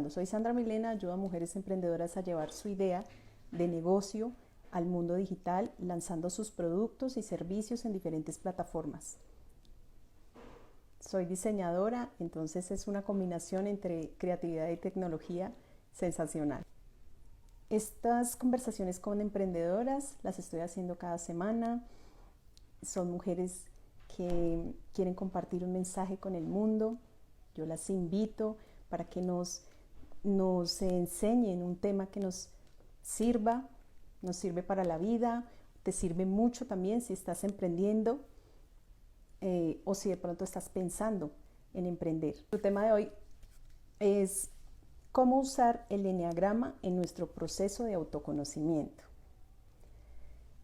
Soy Sandra Milena, ayudo a mujeres emprendedoras a llevar su idea de negocio al mundo digital, lanzando sus productos y servicios en diferentes plataformas. Soy diseñadora, entonces es una combinación entre creatividad y tecnología sensacional. Estas conversaciones con emprendedoras las estoy haciendo cada semana. Son mujeres que quieren compartir un mensaje con el mundo. Yo las invito para que nos enseñen un tema que nos sirve para la vida, te sirve mucho también si estás emprendiendo o si de pronto estás pensando en emprender. El tema de hoy es cómo usar el eneagrama en nuestro proceso de autoconocimiento.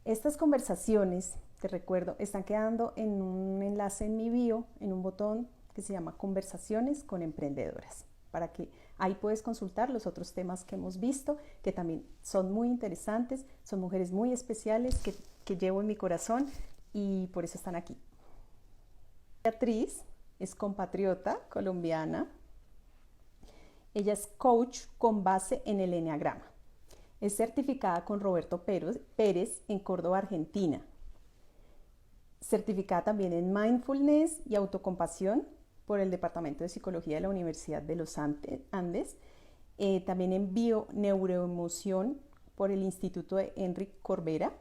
Estas conversaciones, te recuerdo, están quedando en un enlace en mi bio, en un botón que se llama Conversaciones con Emprendedoras, para que ahí puedes consultar los otros temas que hemos visto, que también son muy interesantes, son mujeres muy especiales que llevo en mi corazón y por eso están aquí. Beatriz es compatriota colombiana. Ella es coach con base en el eneagrama. Es certificada con Roberto Pérez en Córdoba, Argentina. Certificada también en Mindfulness y Autocompasión por el Departamento de Psicología de la Universidad de los Andes. También en Bio-Neuroemoción por el Instituto de Enric Corbera.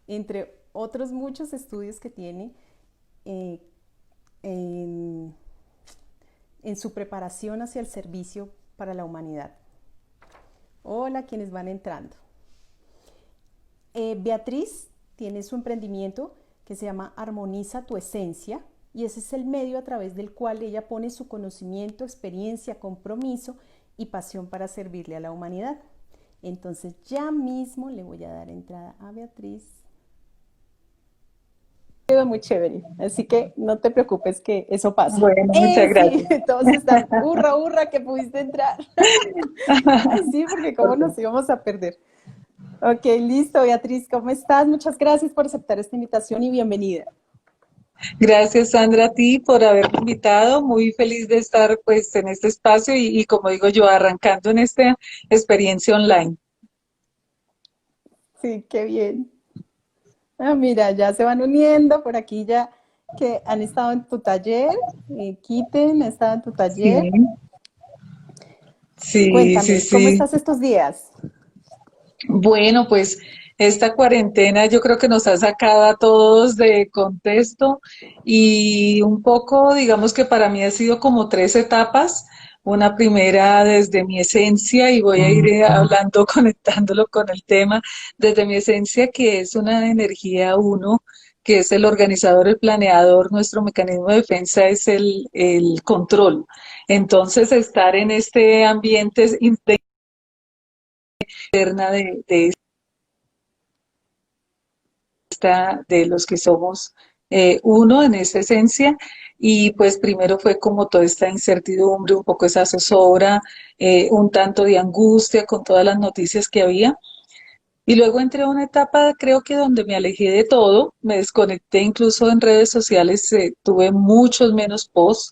Entre otros muchos estudios que tiene en su preparación hacia el servicio para la humanidad. Hola, quienes van entrando. Beatriz tiene su emprendimiento que se llama Armoniza tu Esencia, y ese es el medio a través del cual ella pone su conocimiento, experiencia, compromiso y pasión para servirle a la humanidad. Entonces ya mismo le voy a dar entrada a Beatriz. Quedó muy chévere, así que no te preocupes que eso pasa. Bueno, muchas Sí, gracias. todos están, hurra, hurra, que pudiste entrar. Ay, sí, porque cómo Ok. nos íbamos a perder. Ok, listo, Beatriz, ¿cómo estás? Muchas gracias por aceptar esta invitación y bienvenida. Gracias, Sandra, a ti por haberme invitado. Muy feliz de estar pues en este espacio y como digo yo, arrancando en esta experiencia online. Sí, qué bien. Ah, mira, ya se van uniendo por aquí ya que han estado en tu taller. Kitten ha estado en tu taller. Sí, sí, sí, Cuéntame, ¿cómo sí. estás estos días? Bueno, pues esta cuarentena yo creo que nos ha sacado a todos de contexto y un poco, digamos que para mí ha sido como tres etapas. Una primera desde mi esencia y voy a ir hablando, conectándolo con el tema, desde mi esencia que es una energía uno, que es el organizador, el planeador, nuestro mecanismo de defensa es el control. Entonces estar en este ambiente interna de de los que somos uno en esa esencia y pues primero fue como toda esta incertidumbre, un poco esa zozobra, un tanto de angustia con todas las noticias que había. Y luego entré a una etapa, creo que donde me alejé de todo, me desconecté incluso en redes sociales, tuve muchos menos posts,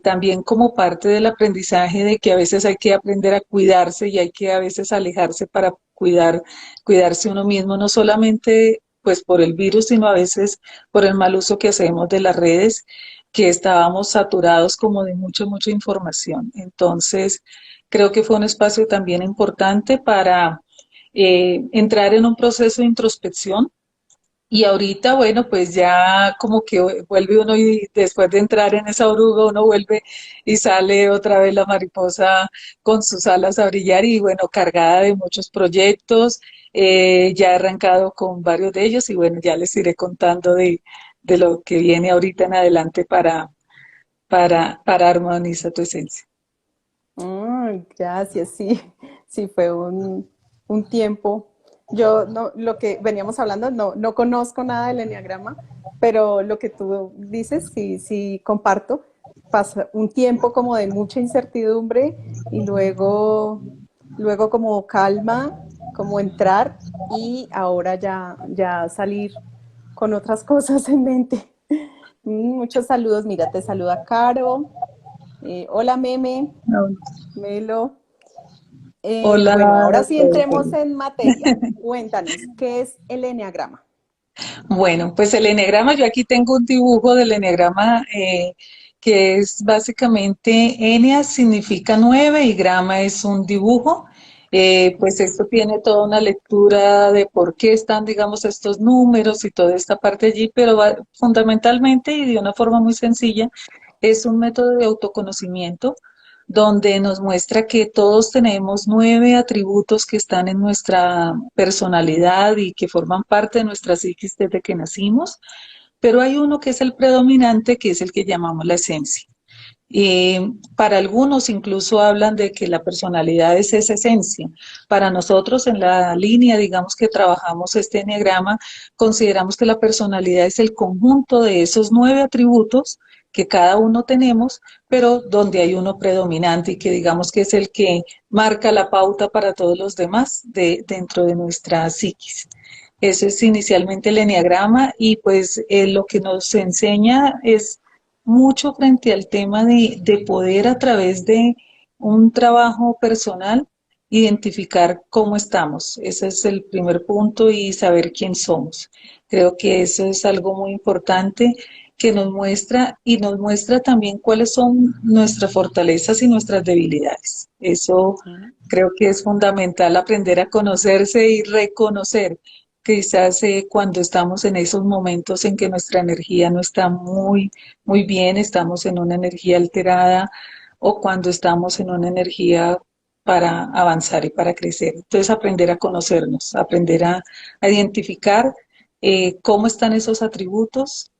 también como parte del aprendizaje de que a veces hay que aprender a cuidarse y hay que a veces alejarse para cuidarse uno mismo, no solamente pues por el virus, sino a veces por el mal uso que hacemos de las redes, que estábamos saturados como de mucha información. Entonces, creo que fue un espacio también importante para entrar en un proceso de introspección y ahorita, bueno, pues ya como que vuelve uno y después de entrar en esa oruga, uno vuelve y sale otra vez la mariposa con sus alas a brillar y bueno, cargada de muchos proyectos, ya he arrancado con varios de ellos y bueno, ya les iré contando de lo que viene ahorita en adelante para armonizar tu esencia. Gracias, sí, sí, fue un tiempo. Yo no, lo que veníamos hablando, no conozco nada del enneagrama, pero lo que tú dices, sí, sí, comparto. Pasa un tiempo como de mucha incertidumbre y luego como calma, como entrar y ahora ya salir con otras cosas en mente. Muchos saludos, mira, te saluda Caro. Hola Meme, Melo. Hola, Bueno, ahora sí entremos Stephanie. en materia. Cuéntanos, ¿qué es el eneagrama? Bueno, pues el eneagrama, yo aquí tengo un dibujo del eneagrama que es básicamente Enia significa 9 y grama es un dibujo. Pues esto tiene toda una lectura de por qué están, digamos, estos números y toda esta parte allí, pero fundamentalmente y de una forma muy sencilla, es un método de autoconocimiento donde nos muestra que todos tenemos 9 atributos que están en nuestra personalidad y que forman parte de nuestra psiquis desde que nacimos, pero hay uno que es el predominante, que es el que llamamos la esencia. Para algunos incluso hablan de que la personalidad es esa esencia. Para nosotros en la línea, digamos que trabajamos este enneagrama, consideramos que la personalidad es el conjunto de esos 9 atributos que cada uno tenemos, pero donde hay uno predominante y que digamos que es el que marca la pauta para todos los demás dentro de nuestra psiquis. Eso es inicialmente el enneagrama y pues lo que nos enseña es mucho frente al tema de poder a través de un trabajo personal identificar cómo estamos. Ese es el primer punto y saber quién somos. Creo que eso es algo muy importante que nos muestra y nos muestra también cuáles son nuestras fortalezas y nuestras debilidades. Eso Ujú. creo que es fundamental aprender a conocerse y reconocer. Quizás cuando estamos en esos momentos en que nuestra energía no está muy bien, estamos en una energía alterada o cuando estamos en una energía para avanzar y para crecer. Entonces, aprender a conocernos, aprender a identificar cómo están esos atributos,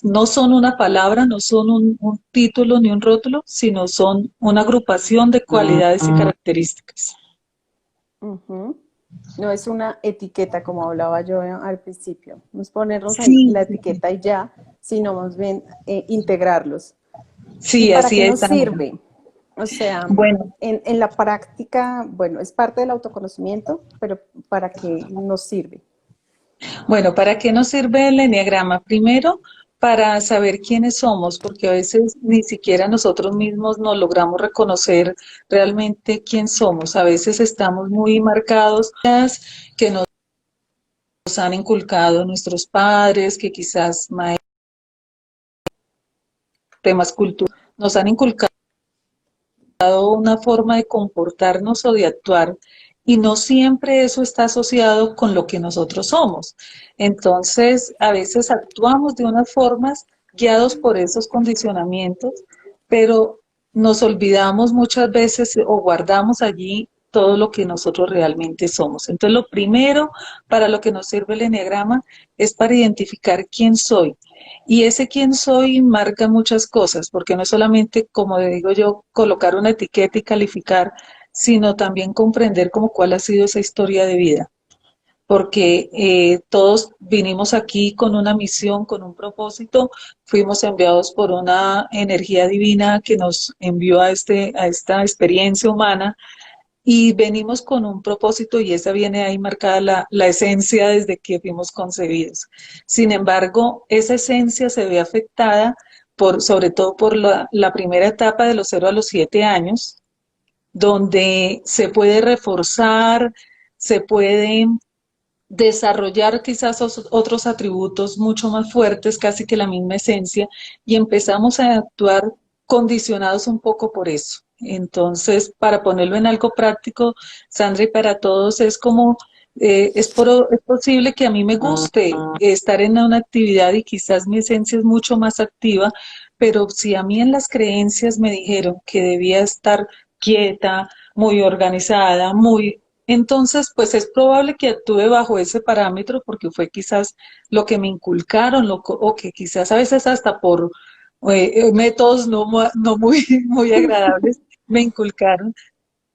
no son una palabra, no son un título ni un rótulo, sino son una agrupación de cualidades y características. Ujú. No es una etiqueta, como hablaba yo al principio. No es ponernos en Sí, la sí, sí, etiqueta y ya, sino más bien integrarlos. ¿Y sí, para así qué es, nos Sandra. sirve? O sea, Bueno, en la práctica, bueno, es parte del autoconocimiento, pero ¿para qué nos sirve? Bueno, ¿para qué nos sirve el enneagrama? Primero, para saber quiénes somos, porque a veces ni siquiera nosotros mismos nos logramos reconocer realmente quién somos. A veces estamos muy marcados que nos han inculcado nuestros padres, que quizás temas culturales nos han inculcado una forma de comportarnos o de actuar y no siempre eso está asociado con lo que nosotros somos. Entonces, a veces actuamos de unas formas guiados por esos condicionamientos, pero nos olvidamos muchas veces o guardamos allí todo lo que nosotros realmente somos. Entonces, lo primero para lo que nos sirve el enneagrama es para identificar quién soy. Y ese quién soy marca muchas cosas, porque no es solamente, como digo yo, colocar una etiqueta y calificar, sino también comprender como cuál ha sido esa historia de vida. Porque todos vinimos aquí con una misión, con un propósito, fuimos enviados por una energía divina que nos envió a esta experiencia humana y venimos con un propósito y esa viene ahí marcada la esencia desde que fuimos concebidos. Sin embargo, esa esencia se ve afectada sobre todo por la primera etapa de los 0 a los 7 años, donde se puede reforzar, se pueden desarrollar quizás otros atributos mucho más fuertes, casi que la misma esencia, y empezamos a actuar condicionados un poco por eso. Entonces, para ponerlo en algo práctico, Sandra, y para todos es como, es posible que a mí me guste estar en una actividad y quizás mi esencia es mucho más activa, pero si a mí en las creencias me dijeron que debía estar quieta, muy organizada, muy entonces, pues es probable que actúe bajo ese parámetro porque fue quizás lo que me inculcaron o que quizás a veces hasta por métodos no muy, muy agradables me inculcaron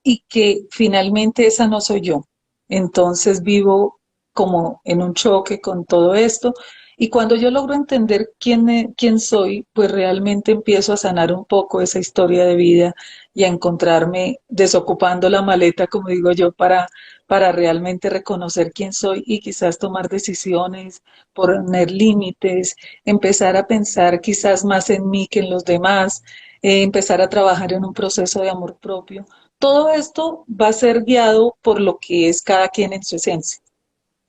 y que finalmente esa no soy yo. Entonces vivo como en un choque con todo esto Y cuando yo logro entender quién soy, pues realmente empiezo a sanar un poco esa historia de vida y a encontrarme desocupando la maleta, como digo yo, para realmente reconocer quién soy y quizás tomar decisiones, poner límites, empezar a pensar quizás más en mí que en los demás, empezar a trabajar en un proceso de amor propio. Todo esto va a ser guiado por lo que es cada quien en su esencia.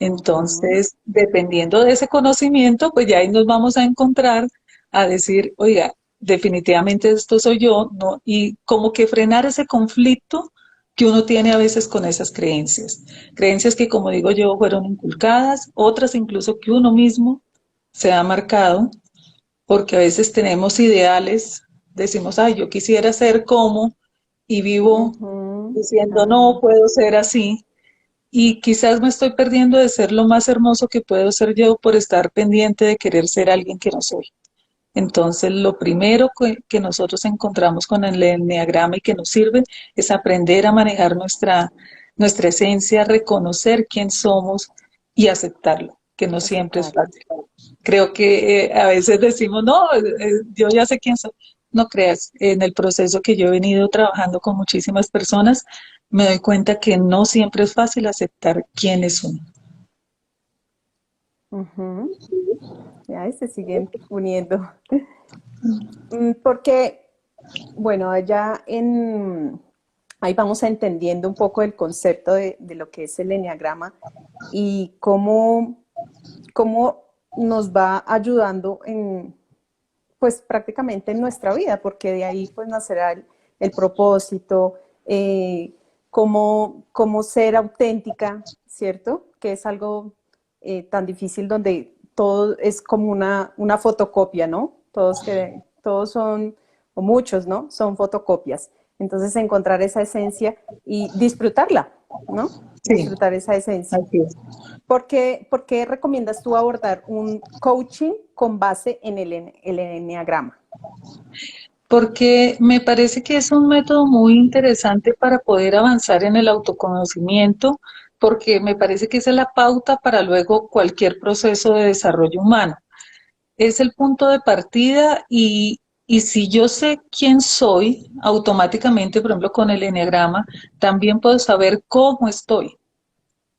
Ujú. Entonces, dependiendo de ese conocimiento, pues ya ahí nos vamos a encontrar a decir, oiga, definitivamente esto soy yo, ¿no? Y como que frenar ese conflicto que uno tiene a veces con esas creencias. Creencias que, como digo yo, fueron inculcadas, otras incluso que uno mismo se ha marcado, porque a veces tenemos ideales, decimos, ay, yo quisiera ser como, y vivo Ujú. diciendo, no Ah, puedo ser así, y quizás me estoy perdiendo de ser lo más hermoso que puedo ser yo por estar pendiente de querer ser alguien que no soy. Entonces, lo primero que nosotros encontramos con el enneagrama y que nos sirve es aprender a manejar nuestra esencia, reconocer quién somos y aceptarlo, que no siempre es aceptarlo. fácil. Creo que a veces decimos, no, yo ya sé quién soy. No creas, en el proceso que yo he venido trabajando con muchísimas personas, me doy cuenta que no siempre es fácil aceptar quién es uno. Ujú. Ya se siguen uniendo. Porque, bueno, ahí vamos entendiendo un poco el concepto de lo que es el eneagrama y cómo nos va ayudando pues prácticamente en nuestra vida, porque de ahí pues nacerá el propósito, cómo ser auténtica, ¿cierto? Que es algo tan difícil donde todo es como una fotocopia, ¿no? Todos son, o muchos, ¿no? Son fotocopias. Entonces encontrar esa esencia y disfrutarla, ¿no? Sí, Disfrutar esa esencia. así es. ¿Por qué recomiendas tú abordar un coaching con base en el enneagrama? Porque me parece que es un método muy interesante para poder avanzar en el autoconocimiento, porque me parece que esa es la pauta para luego cualquier proceso de desarrollo humano. Es el punto de partida y si yo sé quién soy, automáticamente, por ejemplo, con el enneagrama, también puedo saber cómo estoy.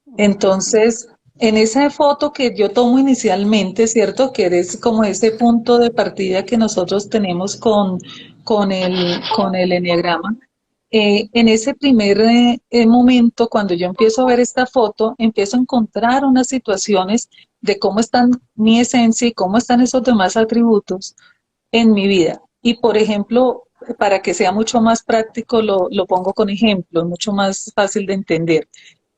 Ujú. Entonces, en esa foto que yo tomo inicialmente, ¿cierto? Que es como ese punto de partida que nosotros tenemos con el enneagrama. En ese primer momento, cuando yo empiezo a ver esta foto, empiezo a encontrar unas situaciones de cómo están mi esencia y cómo están esos demás atributos en mi vida. Y por ejemplo, para que sea mucho más práctico, lo pongo con ejemplos, mucho más fácil de entender.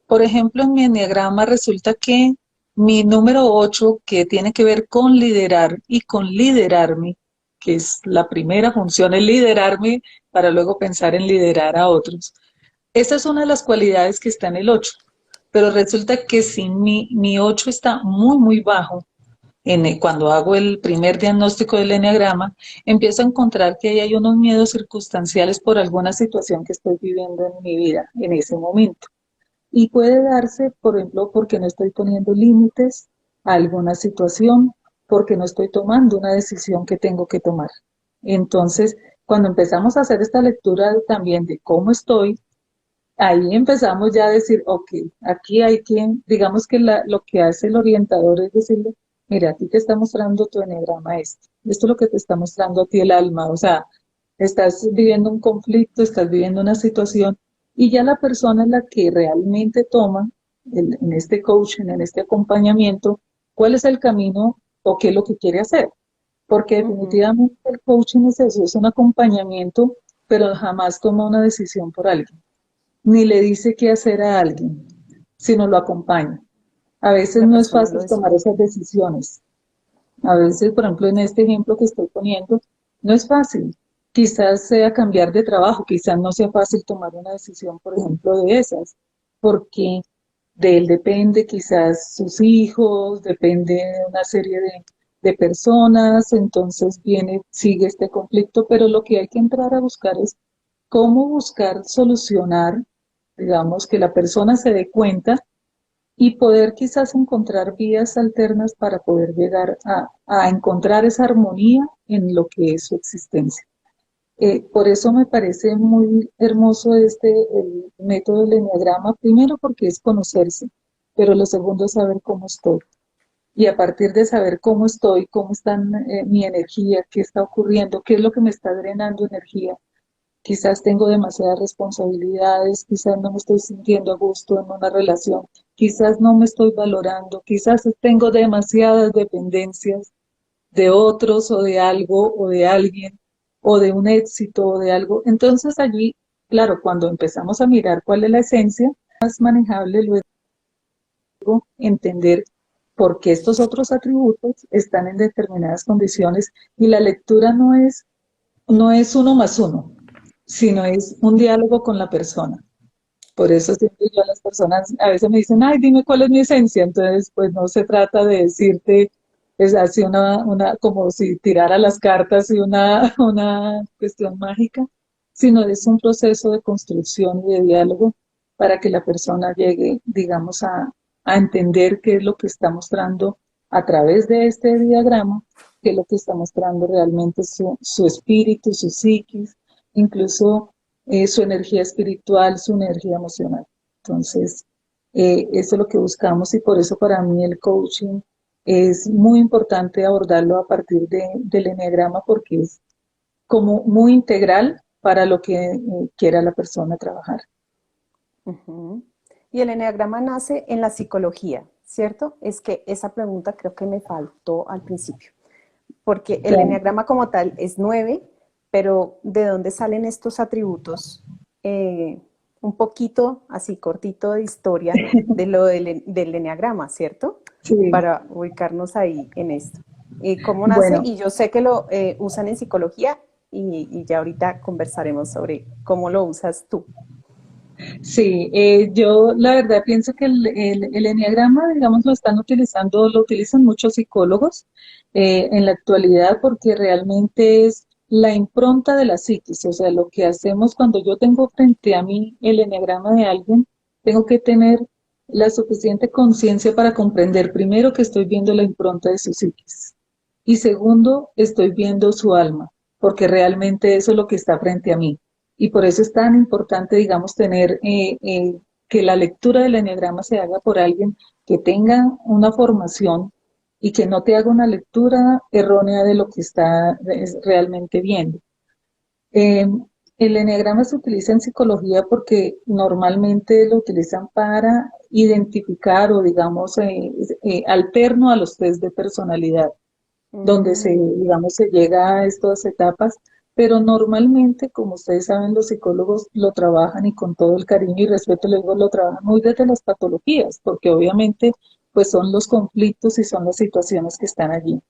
Por ejemplo, en mi enneagrama resulta que mi número 8, que tiene que ver con liderar y con liderarme, que es la primera función, es liderarme para luego pensar en liderar a otros. Esa es una de las cualidades que está en el 8. Pero resulta que si mi 8 está muy, muy bajo, cuando hago el primer diagnóstico del enneagrama, empiezo a encontrar que ahí hay unos miedos circunstanciales por alguna situación que estoy viviendo en mi vida en ese momento. Y puede darse, por ejemplo, porque no estoy poniendo límites a alguna situación, porque no estoy tomando una decisión que tengo que tomar. Entonces, cuando empezamos a hacer esta lectura también de cómo estoy, ahí empezamos ya a decir, ok, aquí hay quien, digamos que lo que hace el orientador es decirle, mira, a ti te está mostrando tu eneagrama esto es lo que te está mostrando a ti el alma, o sea, estás viviendo un conflicto, estás viviendo una situación y ya la persona es la que realmente toma en este coaching, en este acompañamiento, cuál es el camino o qué es lo que quiere hacer. Porque Ujú. definitivamente el coaching es eso, es un acompañamiento, pero jamás toma una decisión por alguien ni le dice qué hacer a alguien, sino lo acompaña. A veces La no es persona fácil lo tomar descubre. esas decisiones. A veces, por ejemplo, en este ejemplo que estoy poniendo, no es fácil. Quizás sea cambiar de trabajo, quizás no sea fácil tomar una decisión, por ejemplo, de esas, porque de él depende quizás sus hijos, depende de una serie de personas, entonces sigue este conflicto, pero lo que hay que entrar a buscar es cómo buscar solucionar, digamos, que la persona se dé cuenta y poder quizás encontrar vías alternas para poder llegar a encontrar esa armonía en lo que es su existencia. Por eso me parece muy hermoso el método del eneagrama, primero porque es conocerse, pero lo segundo es saber cómo estoy. Y a partir de saber cómo estoy, cómo está mi energía, qué está ocurriendo, qué es lo que me está drenando energía. Quizás tengo demasiadas responsabilidades, quizás no me estoy sintiendo a gusto en una relación, quizás no me estoy valorando, quizás tengo demasiadas dependencias de otros o de algo o de alguien o de un éxito o de algo. Entonces allí, claro, cuando empezamos a mirar cuál es la esencia, más manejable luego entender por qué estos otros atributos están en determinadas condiciones y la lectura no es uno más uno, sino es un diálogo con la persona. Por eso siempre yo a las personas a veces me dicen, ay, dime cuál es mi esencia. Entonces, pues no se trata de decirte, es así como si tirara las cartas y una cuestión mágica, sino es un proceso de construcción y de diálogo para que la persona llegue, digamos, a entender qué es lo que está mostrando a través de este diagrama, qué es lo que está mostrando realmente su espíritu, su psiquis, incluso su energía espiritual, su energía emocional. Entonces, eso es lo que buscamos y por eso para mí el coaching es muy importante abordarlo a partir del eneagrama porque es como muy integral para lo que quiera la persona trabajar. Ujú. Y el eneagrama nace en la psicología, ¿cierto? Es que esa pregunta creo que me faltó al principio, porque el Claro. eneagrama como tal es 9, pero ¿de dónde salen estos atributos? Eh, un poquito, así cortito de historia de lo del eneagrama, ¿cierto? Sí, Para ubicarnos ahí en esto. ¿Cómo nace? bueno, Y yo sé que lo usan en psicología y ya ahorita conversaremos sobre cómo lo usas tú. sí, yo la verdad pienso que el eneagrama, digamos, lo utilizan muchos psicólogos en la actualidad porque realmente es la impronta de la psiquis, o sea, lo que hacemos cuando yo tengo frente a mí el eneagrama de alguien, tengo que tener la suficiente conciencia para comprender primero que estoy viendo la impronta de su psiquis y segundo, estoy viendo su alma, porque realmente eso es lo que está frente a mí. Y por eso es tan importante, digamos, tener que la lectura del eneagrama se haga por alguien que tenga una formación y que no te haga una lectura errónea de lo que está realmente viendo. Eh, el eneagrama se utiliza en psicología porque normalmente lo utilizan para identificar o, digamos, alterno a los test de personalidad donde Mm, digamos, se llega a estas etapas, pero normalmente, como ustedes saben, los psicólogos lo trabajan y con todo el cariño y respeto, luego lo trabajan muy desde las patologías, porque obviamente, pues son los conflictos y son las situaciones que están allí.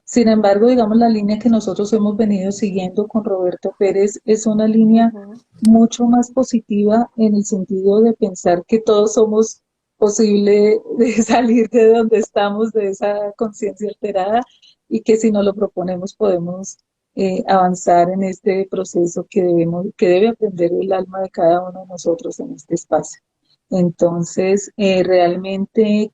Sin embargo, digamos, la línea que nosotros hemos venido siguiendo con Roberto Pérez es una línea ujú. mucho más positiva en el sentido de pensar que todos somos posible de salir de donde estamos, de esa conciencia alterada, y que si nos lo proponemos podemos avanzar en este proceso que debe aprender el alma de cada uno de nosotros en este espacio. Entonces, realmente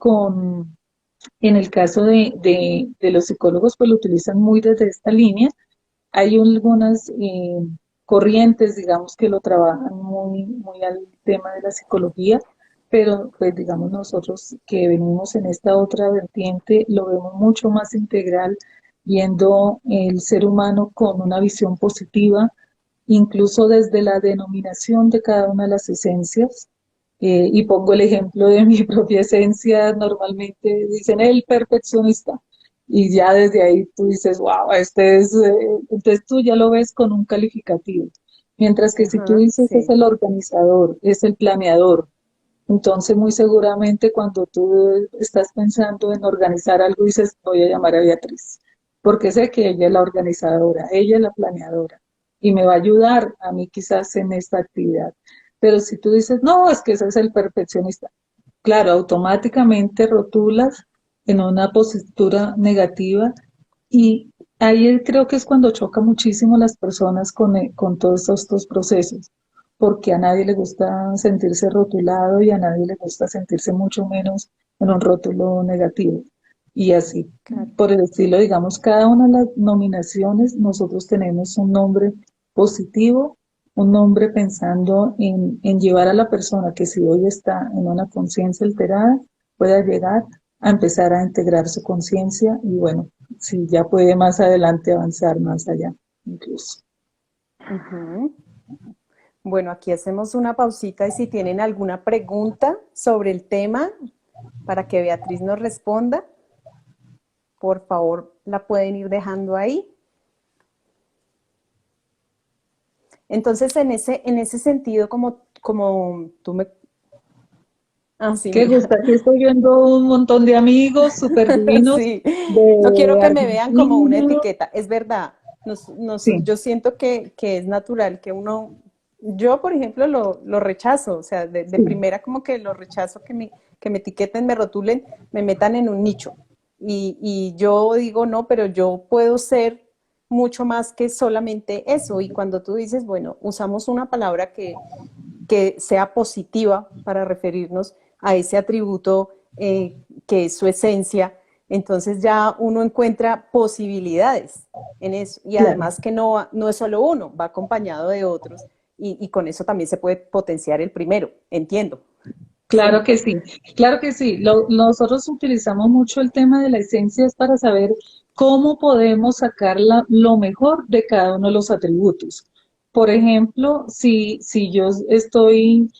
en el caso de los psicólogos, pues lo utilizan muy desde esta línea. Hay algunas corrientes, digamos, que lo trabajan muy al tema de la psicología, pero pues digamos nosotros que venimos en esta otra vertiente, lo vemos mucho más integral, viendo el ser humano con una visión positiva, incluso desde la denominación de cada una de las esencias. Y pongo el ejemplo de mi propia esencia, normalmente dicen el perfeccionista, y ya desde ahí tú dices, wow, entonces tú ya lo ves con un calificativo. Mientras que si tú Ajá, dices es sí. el organizador, es el planeador, entonces muy seguramente cuando tú estás pensando en organizar algo dices, voy a llamar a Beatriz, porque sé que ella es la organizadora, ella es la planeadora y me va a ayudar a mí quizás en esta actividad. Pero si tú dices, no, es que ese es el perfeccionista, claro, automáticamente rotulas en una postura negativa y ahí creo que es cuando choca muchísimo las personas con todos estos procesos, porque a nadie le gusta sentirse rotulado y a nadie le gusta sentirse mucho menos en un rótulo negativo. Y así, Claro. por el estilo, digamos, cada una de las nominaciones, nosotros tenemos un nombre positivo, un nombre pensando en llevar a la persona que si hoy está en una conciencia alterada, pueda llegar a empezar a integrar su conciencia y bueno, si ya puede más adelante avanzar más allá, incluso. Ujú. Bueno, aquí hacemos una pausita y si tienen alguna pregunta sobre el tema para que Beatriz nos responda, por favor la pueden ir dejando ahí. Entonces, en ese sentido, como tú me... Ah, sí, Qué mira. gusta, aquí estoy viendo un montón de amigos súper divinos Sí, no quiero de que me vean como una Argentina. etiqueta. Es verdad, Sí, yo siento que es natural que uno, yo por ejemplo lo rechazo, o sea, de sí, primera como que lo rechazo que me etiqueten, me rotulen, me metan en un nicho. Y yo digo, no, pero yo puedo ser mucho más que solamente eso. Y cuando tú dices, bueno, usamos una palabra que sea positiva para referirnos a ese atributo que es su esencia, entonces ya uno encuentra posibilidades en eso. Y claro. además que no es solo uno, va acompañado de otros y con eso también se puede potenciar el primero, entiendo. Claro ¿Sí? que sí, claro que sí. Nosotros utilizamos mucho el tema de la esencia es para saber cómo podemos sacar lo mejor de cada uno de los atributos. Por ejemplo, si yo soy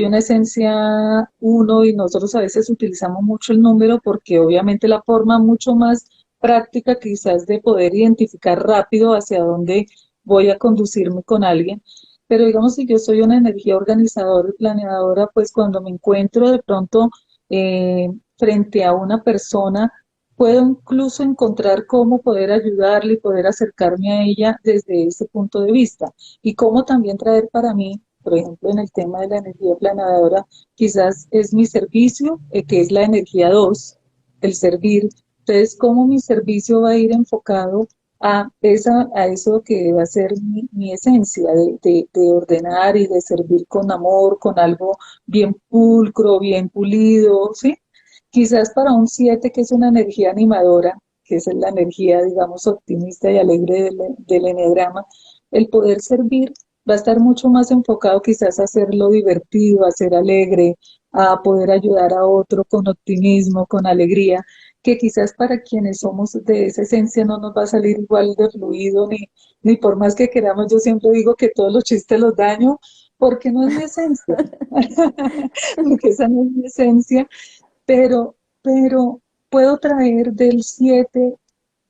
una esencia uno y nosotros a veces utilizamos mucho el número porque obviamente la forma mucho más práctica quizás de poder identificar rápido hacia dónde voy a conducirme con alguien. Pero digamos, si yo soy una energía organizadora y planeadora, pues cuando me encuentro de pronto frente a una persona, puedo incluso encontrar cómo poder ayudarle y poder acercarme a ella desde ese punto de vista. Y cómo también traer para mí, por ejemplo, en el tema de la energía planeadora, quizás es mi servicio, que es la energía 2, el servir. Entonces, cómo mi servicio va a ir enfocado a eso que va a ser mi esencia de ordenar y de servir con amor, con algo bien pulcro, bien pulido, ¿sí? Quizás para un 7 que es una energía animadora, que es la energía, digamos, optimista y alegre del enneagrama, el poder servir va a estar mucho más enfocado quizás a hacerlo divertido, a ser alegre, a poder ayudar a otro con optimismo, con alegría, que quizás para quienes somos de esa esencia no nos va a salir igual de fluido, ni por más que queramos, yo siempre digo que todos los chistes los daño, porque no es mi esencia, porque esa no es mi esencia, pero puedo traer del 7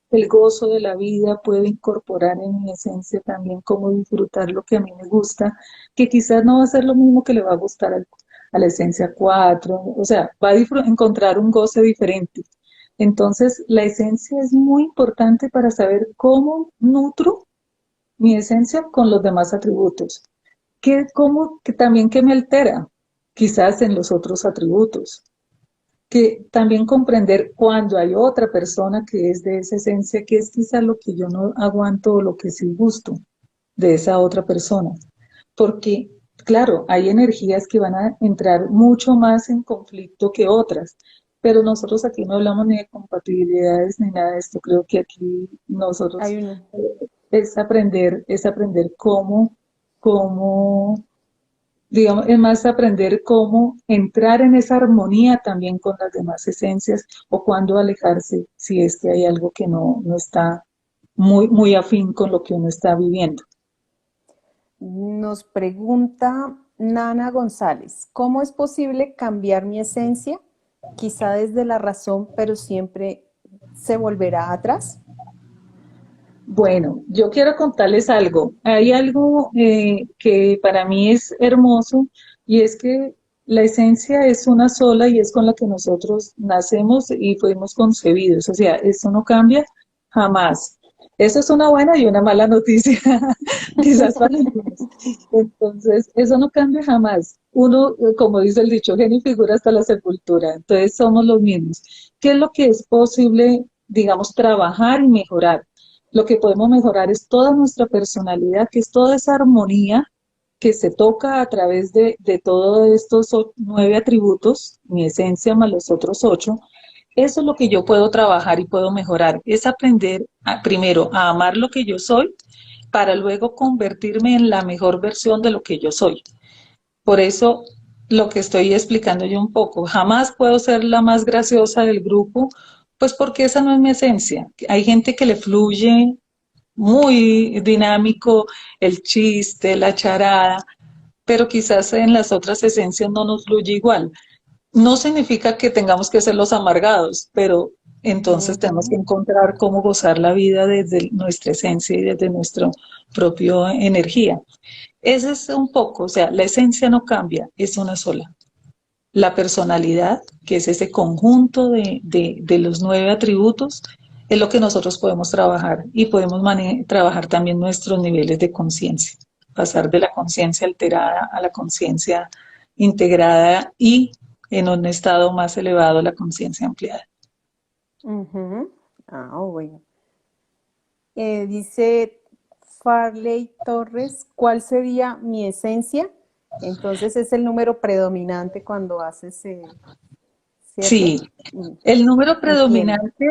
el gozo de la vida, puedo incorporar en mi esencia también cómo disfrutar lo que a mí me gusta, que quizás no va a ser lo mismo que le va a gustar a la esencia 4, o sea, va a encontrar un goce diferente. Entonces, la esencia es muy importante para saber cómo nutro mi esencia con los demás atributos. Que también que me altera, quizás en los otros atributos. Que también comprender cuando hay otra persona que es de esa esencia, que es quizás lo que yo no aguanto o lo que sí gusto de esa otra persona. Porque, claro, hay energías que van a entrar mucho más en conflicto que otras, pero nosotros aquí no hablamos ni de compatibilidades ni nada de esto. Creo que aquí nosotros Hay uno. es aprender cómo, digamos, es más aprender cómo entrar en esa armonía también con las demás esencias o cuándo alejarse si es que hay algo que no está muy afín con lo que uno está viviendo. Nos pregunta Nana González, ¿cómo es posible cambiar mi esencia? Quizá desde la razón, pero siempre se volverá atrás. Bueno, yo quiero contarles algo. Hay algo que para mí es hermoso y es que la esencia es una sola y es con la que nosotros nacemos y fuimos concebidos. O sea, eso no cambia jamás. Eso es una buena y una mala noticia, quizás para algunos. Entonces, eso no cambia jamás. Uno, como dice el dicho, genio y figura hasta la sepultura. Entonces, somos los mismos. ¿Qué es lo que es posible, digamos, trabajar y mejorar? Lo que podemos mejorar es toda nuestra personalidad, que es toda esa armonía que se toca a través de todos estos 9 atributos, mi esencia más los otros 8, eso es lo que yo puedo trabajar y puedo mejorar. Es aprender primero a amar lo que yo soy para luego convertirme en la mejor versión de lo que yo soy. Por eso lo que estoy explicando yo un poco, jamás puedo ser la más graciosa del grupo, pues porque esa no es mi esencia. Hay gente que le fluye muy dinámico el chiste, la charada, pero quizás en las otras esencias no nos fluye igual. No significa que tengamos que ser los amargados, pero entonces tenemos que Ujú. encontrar cómo gozar la vida desde nuestra esencia y desde nuestra propia energía. Ese es un poco, o sea, la esencia no cambia, es una sola. La personalidad, que es ese conjunto de los 9 atributos, es lo que nosotros podemos trabajar y podemos trabajar también nuestros niveles de conciencia, pasar de la conciencia alterada a la conciencia integrada y en un estado más elevado la conciencia ampliada. Ujú. Bueno. Dice Farley Torres, ¿cuál sería mi esencia? Entonces es el número predominante cuando haces, ¿cierto? Sí, Mm, el número entiendo. predominante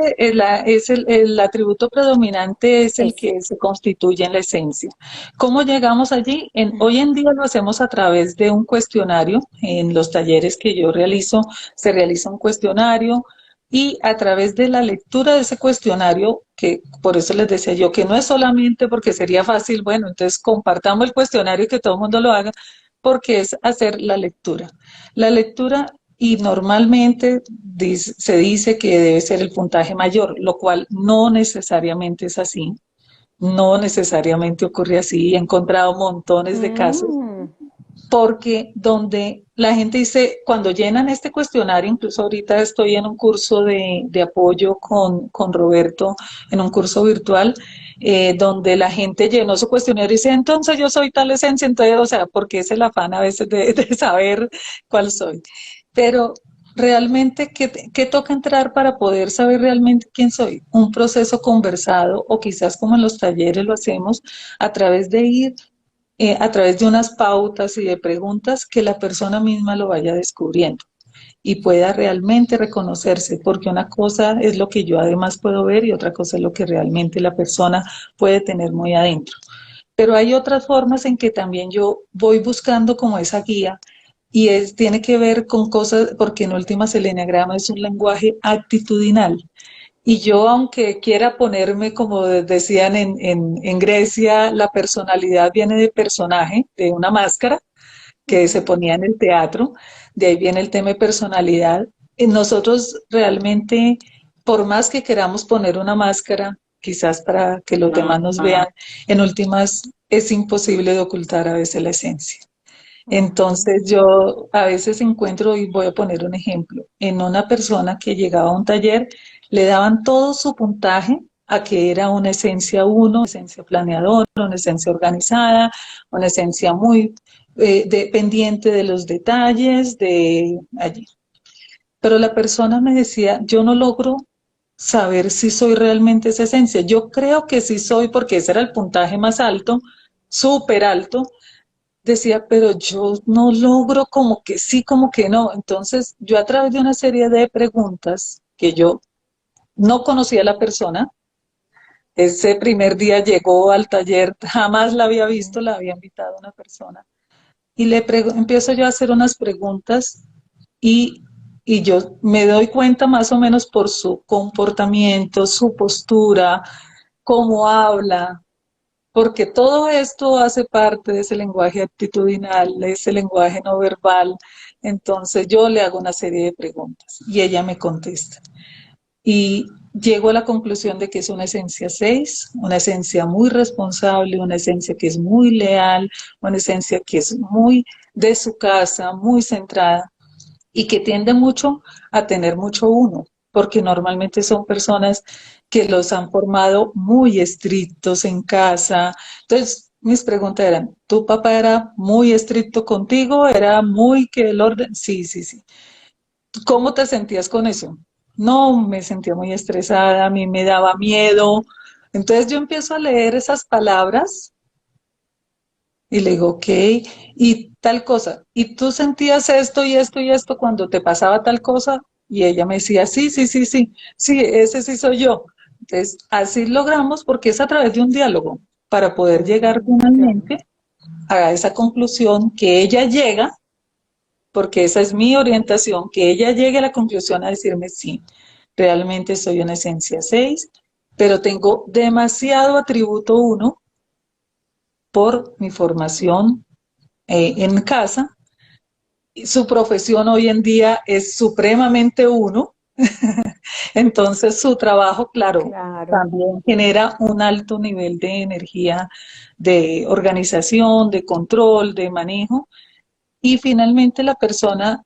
es el atributo predominante es el Ese. que se constituye en la esencia. ¿Cómo llegamos allí? Hoy en día lo hacemos a través de un cuestionario. En los talleres que yo realizo, se realiza un cuestionario y a través de la lectura de ese cuestionario, que por eso les decía yo que no es solamente porque sería fácil, bueno, entonces compartamos el cuestionario y que todo el mundo lo haga, porque es hacer la lectura. La lectura y normalmente se dice que debe ser el puntaje mayor, lo cual no necesariamente es así, no necesariamente ocurre así. He encontrado montones de casos Mm, porque donde la gente dice, cuando llenan este cuestionario, incluso ahorita estoy en un curso de apoyo con Roberto, en un curso virtual, donde la gente llenó su cuestionario y dice, entonces yo soy tal esencia, entonces, o sea, porque es el afán a veces de saber cuál soy. Pero realmente, ¿qué toca entrar para poder saber realmente quién soy? Un proceso conversado o quizás como en los talleres lo hacemos a través de ir a través de unas pautas y de preguntas que la persona misma lo vaya descubriendo y pueda realmente reconocerse, porque una cosa es lo que yo además puedo ver y otra cosa es lo que realmente la persona puede tener muy adentro. Pero hay otras formas en que también yo voy buscando como esa guía y tiene que ver con cosas, porque en últimas el enneagrama es un lenguaje actitudinal. Y yo, aunque quiera ponerme, como decían en Grecia, la personalidad viene de personaje, de una máscara que se ujú. ponía en el teatro, de ahí viene el tema de personalidad. Y nosotros realmente, por más que queramos poner una máscara, quizás para que los demás nos vean, en últimas es imposible de ocultar a veces la esencia. Ujú. Entonces yo a veces encuentro, y voy a poner un ejemplo, en una persona que llegaba a un taller, le daban todo su puntaje a que era una esencia uno, una esencia planeadora, una esencia organizada, una esencia muy dependiente de los detalles de allí. Pero la persona me decía, yo no logro saber si soy realmente esa esencia. Yo creo que sí soy porque ese era el puntaje más alto, súper alto, decía, pero yo no logro como que sí, como que no. Entonces, yo a través de una serie de preguntas que yo no conocía a la persona, ese primer día llegó al taller, jamás la había visto, la había invitado una persona. Y empiezo yo a hacer unas preguntas y, y yo me doy cuenta más o menos por su comportamiento, su postura, cómo habla, porque todo esto hace parte de ese lenguaje actitudinal, de ese lenguaje no verbal. Entonces yo le hago una serie de preguntas y ella me contesta. Y llego a la conclusión de que es una esencia 6, una esencia muy responsable, una esencia que es muy leal, una esencia que es muy de su casa, muy centrada y que tiende mucho a tener mucho uno, porque normalmente son personas que los han formado muy estrictos en casa. Entonces, mis preguntas eran, ¿tu papá era muy estricto contigo? ¿Era muy que el orden? Sí, sí, sí. ¿Cómo te sentías con eso? No, me sentía muy estresada, a mí me daba miedo. Entonces yo empiezo a leer esas palabras Y le digo, ok, y tal cosa. ¿Y tú sentías esto y esto y esto cuando te pasaba tal cosa? Y ella me decía, sí, sí, sí, sí, sí, ese sí soy yo. Entonces, así logramos, porque es a través de un diálogo, para poder llegar Claro. finalmente a esa conclusión que ella llega, porque esa es mi orientación, que ella llegue a la conclusión a decirme, sí, realmente soy una esencia 6, pero tengo demasiado atributo 1 por mi formación en casa. Su profesión hoy en día es supremamente 1, entonces su trabajo, claro, Claro. también genera un alto nivel de energía, de organización, de control, de manejo, y finalmente la persona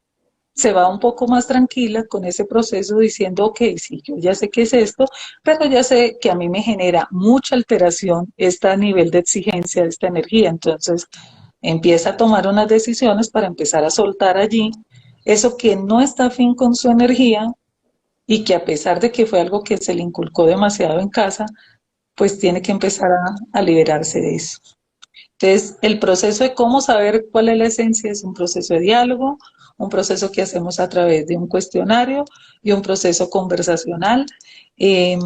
se va un poco más tranquila con ese proceso diciendo, ok, sí, yo ya sé qué es esto, pero ya sé que a mí me genera mucha alteración este nivel de exigencia de esta energía. Entonces empieza a tomar unas decisiones para empezar a soltar allí eso que no está afín con su energía y que a pesar de que fue algo que se le inculcó demasiado en casa, pues tiene que empezar a liberarse de eso. Entonces, el proceso de cómo saber cuál es la esencia es un proceso de diálogo, un proceso que hacemos a través de un cuestionario y un proceso conversacional, eh,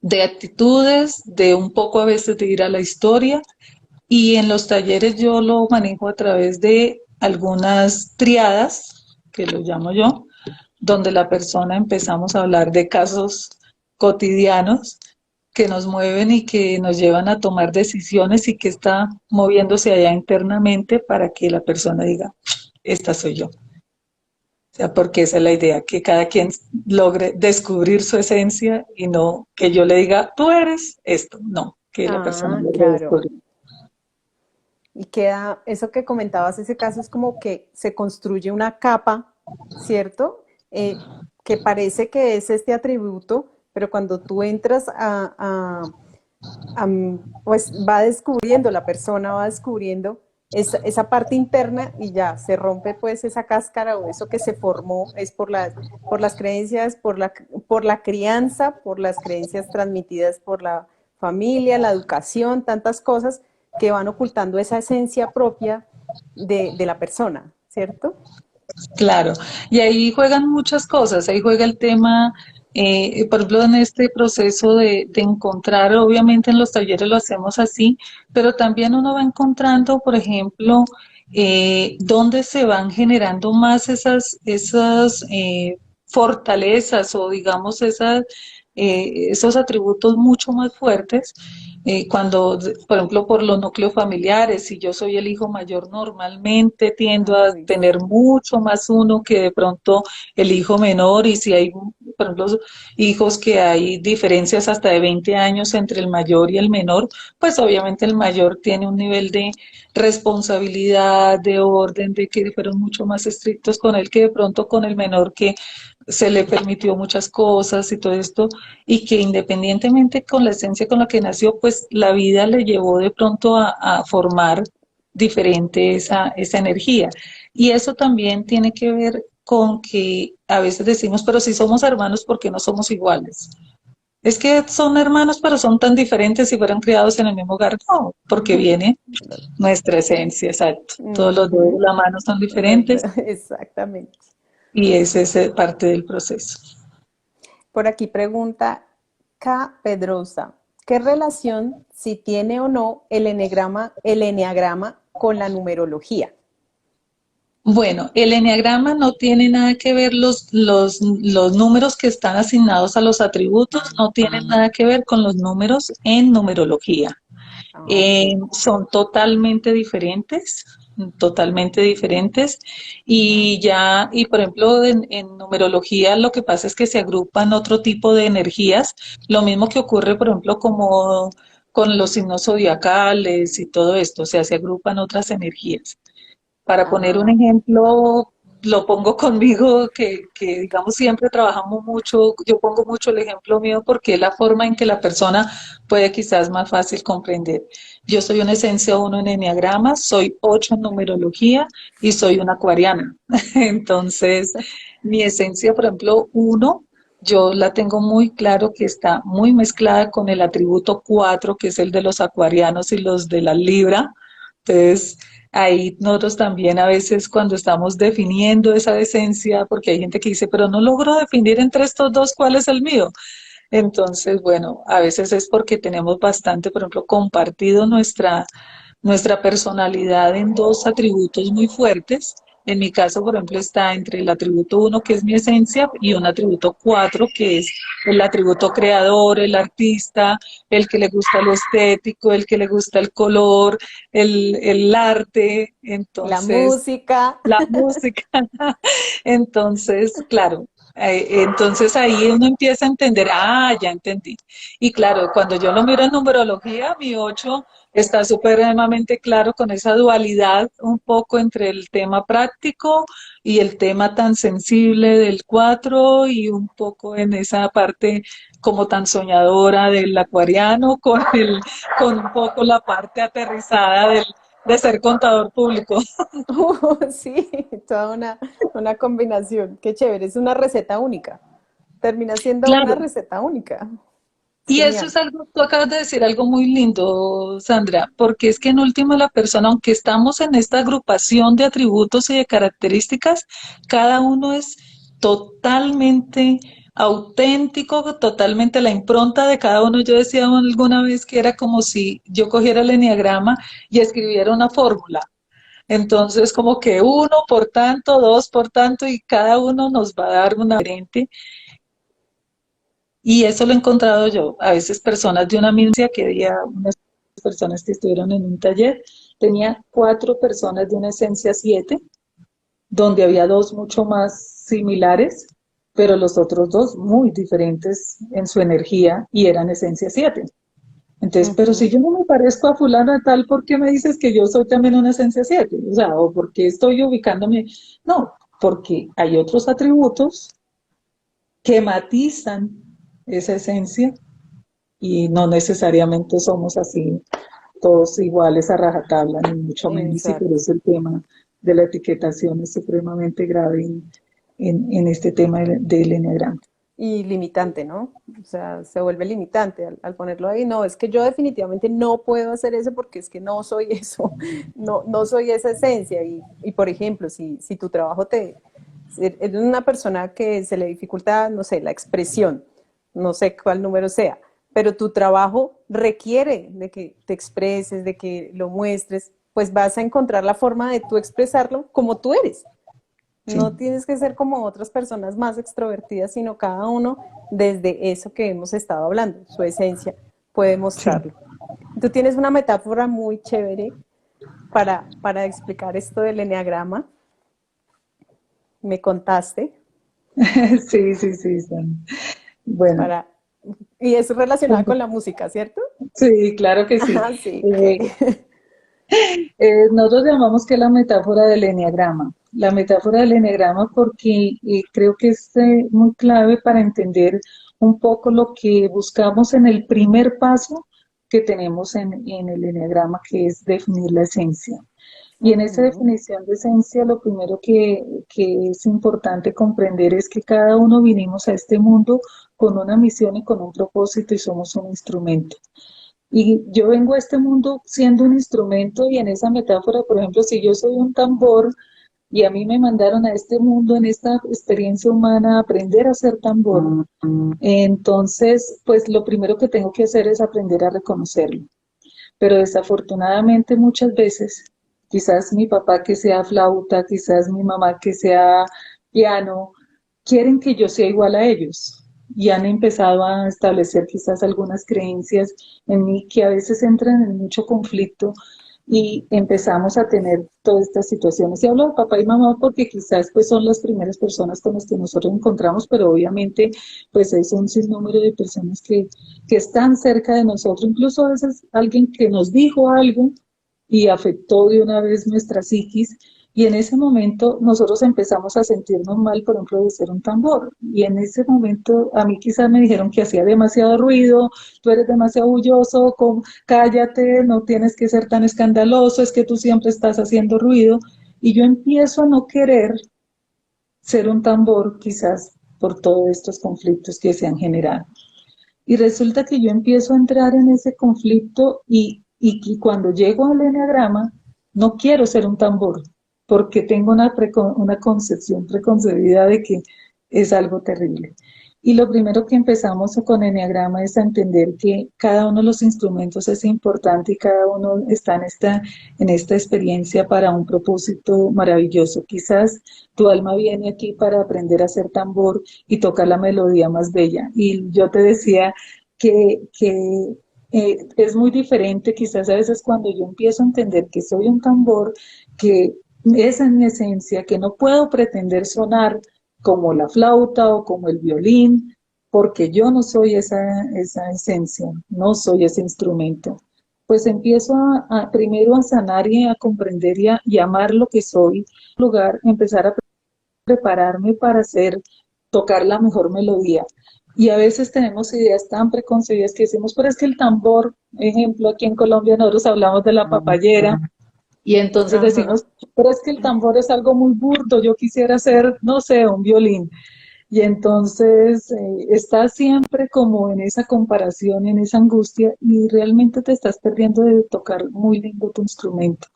de actitudes, de un poco a veces de ir a la historia, y en los talleres yo lo manejo a través de algunas triadas, que lo llamo yo, donde la persona empezamos a hablar de casos cotidianos que nos mueven y que nos llevan a tomar decisiones y que está moviéndose allá internamente para que la persona diga, esta soy yo. O sea, porque esa es la idea, que cada quien logre descubrir su esencia y no que yo le diga, tú eres esto. No, que la persona Ah, logre claro. descubrir. Y queda, eso que comentabas, ese caso es como que se construye una capa, ¿cierto? Que parece que es este atributo, pero cuando tú entras pues va descubriendo, la persona va descubriendo esa parte interna y ya se rompe pues esa cáscara o eso que se formó, es por las creencias, por la crianza, por las creencias transmitidas por la familia, la educación, tantas cosas que van ocultando esa esencia propia de la persona, ¿cierto? Claro, y ahí juegan muchas cosas, ahí juega el tema, por ejemplo, en este proceso de encontrar, obviamente en los talleres lo hacemos así, pero también uno va encontrando, por ejemplo, dónde se van generando más esas fortalezas o digamos esos atributos mucho más fuertes. Cuando, por ejemplo, por los núcleos familiares, si yo soy el hijo mayor, normalmente tiendo a Ay, tener sí. mucho más uno que de pronto el hijo menor, y si hay, por ejemplo, hijos que hay diferencias hasta de 20 años entre el mayor y el menor, pues obviamente el mayor tiene un nivel de responsabilidad, de orden, de que fueron mucho más estrictos con él que de pronto con el menor, que se le permitió muchas cosas y todo esto, y que independientemente con la esencia con la que nació, pues la vida le llevó de pronto a formar diferente esa energía. Y eso también tiene que ver con que a veces decimos, pero si somos hermanos, ¿por qué no somos iguales? Es que son hermanos, pero son tan diferentes si fueran criados en el mismo hogar. No, porque viene nuestra esencia, exacto. Todos los dedos de Ujú. la mano son diferentes Exactamente. y esa es parte del proceso. Por aquí pregunta K. Pedrosa, ¿qué relación, si tiene o no, el eneagrama con la numerología? Bueno, el eneagrama no tiene nada que ver, los números que están asignados a los atributos no tienen nada que ver con los números en numerología. Ah, ok. Son totalmente diferentes, y ya, y por ejemplo en numerología lo que pasa es que se agrupan otro tipo de energías, lo mismo que ocurre por ejemplo como con los signos zodiacales y todo esto, o sea, se agrupan otras energías. Para poner un Ah, ejemplo, lo pongo conmigo, que digamos siempre trabajamos mucho, yo pongo mucho el ejemplo mío porque es la forma en que la persona puede quizás más fácil comprender. Yo soy una esencia 1 en enneagrama, soy 8 en numerología y soy una acuariana. Entonces, mi esencia, por ejemplo, 1, yo la tengo muy claro que está muy mezclada con el atributo 4, que es el de los acuarianos y los de la Libra, Entonces, ahí nosotros también a veces cuando estamos definiendo esa esencia, porque hay gente que dice, pero no logro definir entre estos dos cuál es el mío. Entonces, bueno, a veces es porque tenemos bastante, por ejemplo, compartido nuestra personalidad en dos atributos muy fuertes. En mi caso, por ejemplo, está entre el atributo uno, que es mi esencia, y un atributo 4, que es el atributo creador, el artista, el que le gusta lo estético, el que le gusta el color, el arte. La Entonces, música. la música. Entonces, claro, entonces ahí uno empieza a entender, ya entendí. Y claro, cuando yo lo miro en numerología, mi 8 está supremamente claro con esa dualidad un poco entre el tema práctico y el tema tan sensible del 4 y un poco en esa parte como tan soñadora del acuariano con un poco la parte aterrizada de ser contador público. Sí, toda una combinación. Qué chévere, es una receta única. Termina siendo una Claro, receta única. y eso Genial. es algo, tú acabas de decir algo muy lindo, Sandra, porque es que en última la persona, aunque estamos en esta agrupación de atributos y de características, cada uno es totalmente auténtico, totalmente la impronta de cada uno. Yo decía alguna vez que era como si yo cogiera el enneagrama y escribiera una fórmula. Entonces, como que uno por tanto, dos por tanto, y cada uno nos va a dar una diferente. Y eso lo he encontrado yo. A veces personas de una misma que había unas personas que estuvieron en un taller, tenía 4 personas de una esencia 7, donde había 2 mucho más similares, pero los otros 2 muy diferentes en su energía y eran esencia 7. Entonces, pero si Ujú. yo no me parezco a fulano de tal, ¿por qué me dices que yo soy también una esencia 7? O sea, o por qué estoy ubicándome. No, porque hay otros atributos que matizan esa esencia y no necesariamente somos así todos iguales a rajatabla, ni mucho menos, y por Exacto. eso el tema de la etiquetación es supremamente grave en este tema del enneagrama. Y limitante, ¿no? O sea, se vuelve limitante al ponerlo ahí. No, es que yo definitivamente no puedo hacer eso porque es que no soy eso, no soy esa esencia. Y por ejemplo, si tu trabajo si eres una persona que se le dificulta, no sé, la expresión, no sé cuál número sea, pero tu trabajo requiere de que te expreses, de que lo muestres, pues vas a encontrar la forma de tú expresarlo como tú eres. Sí, No tienes que ser como otras personas más extrovertidas, sino cada uno desde eso que hemos estado hablando, su esencia, puede sí. mostrarlo. Tú tienes una metáfora muy chévere para explicar esto del eneagrama, me contaste, Sí, sí, sí, sí. Bueno, para, y es relacionada con la música, ¿cierto? sí, claro que sí. Ah, sí, Eh, ok. Nosotros llamamos que la metáfora del eneagrama. La metáfora del eneagrama porque creo que es muy clave para entender un poco lo que buscamos en el primer paso que tenemos en el eneagrama, que es definir la esencia. Y en esa Ujú. definición de esencia, lo primero que es importante comprender es que cada uno vinimos a este mundo con una misión y con un propósito y somos un instrumento. Y yo vengo a este mundo siendo un instrumento y en esa metáfora, por ejemplo, si yo soy un tambor y a mí me mandaron a este mundo en esta experiencia humana a aprender a ser tambor, entonces, pues lo primero que tengo que hacer es aprender a reconocerlo. Pero desafortunadamente muchas veces, quizás mi papá que sea flauta, quizás mi mamá que sea piano, quieren que yo sea igual a ellos y han empezado a establecer quizás algunas creencias en mí que a veces entran en mucho conflicto y empezamos a tener todas estas situaciones. Y hablo de papá y mamá porque quizás pues son las primeras personas con las que nosotros encontramos, pero obviamente pues es un sinnúmero de personas que están cerca de nosotros, incluso a veces alguien que nos dijo algo y afectó de una vez nuestra psiquis, y en ese momento nosotros empezamos a sentirnos mal, por ejemplo, de ser un tambor. Y en ese momento a mí quizás me dijeron que hacía demasiado ruido, tú eres demasiado bulloso, cállate, no tienes que ser tan escandaloso, es que tú siempre estás haciendo ruido. Y yo empiezo a no querer ser un tambor quizás por todos estos conflictos que se han generado. Y resulta que yo empiezo a entrar en ese conflicto y cuando llego al eneagrama, no quiero ser un tambor, porque tengo una concepción preconcebida de que es algo terrible. Y lo primero que empezamos con Enneagrama es a entender que cada uno de los instrumentos es importante y cada uno está en esta experiencia para un propósito maravilloso. Quizás tu alma viene aquí para aprender a hacer tambor y tocar la melodía más bella. Y yo te decía que es muy diferente, quizás a veces cuando yo empiezo a entender que soy un tambor, que esa es mi esencia, que no puedo pretender sonar como la flauta o como el violín, porque yo no soy esa esencia, no soy ese instrumento. Pues empiezo primero a sanar y a comprender y amar lo que soy, en lugar, empezar a prepararme para tocar la mejor melodía. Y a veces tenemos ideas tan preconcebidas que decimos, pero es que el tambor, ejemplo, aquí en Colombia nosotros hablamos de la papayera, y entonces Ajá. decimos, pero es que el tambor es algo muy burdo, yo quisiera hacer, no sé, un violín. Y entonces estás siempre como en esa comparación, en esa angustia, y realmente te estás perdiendo de tocar muy lindo tu instrumento.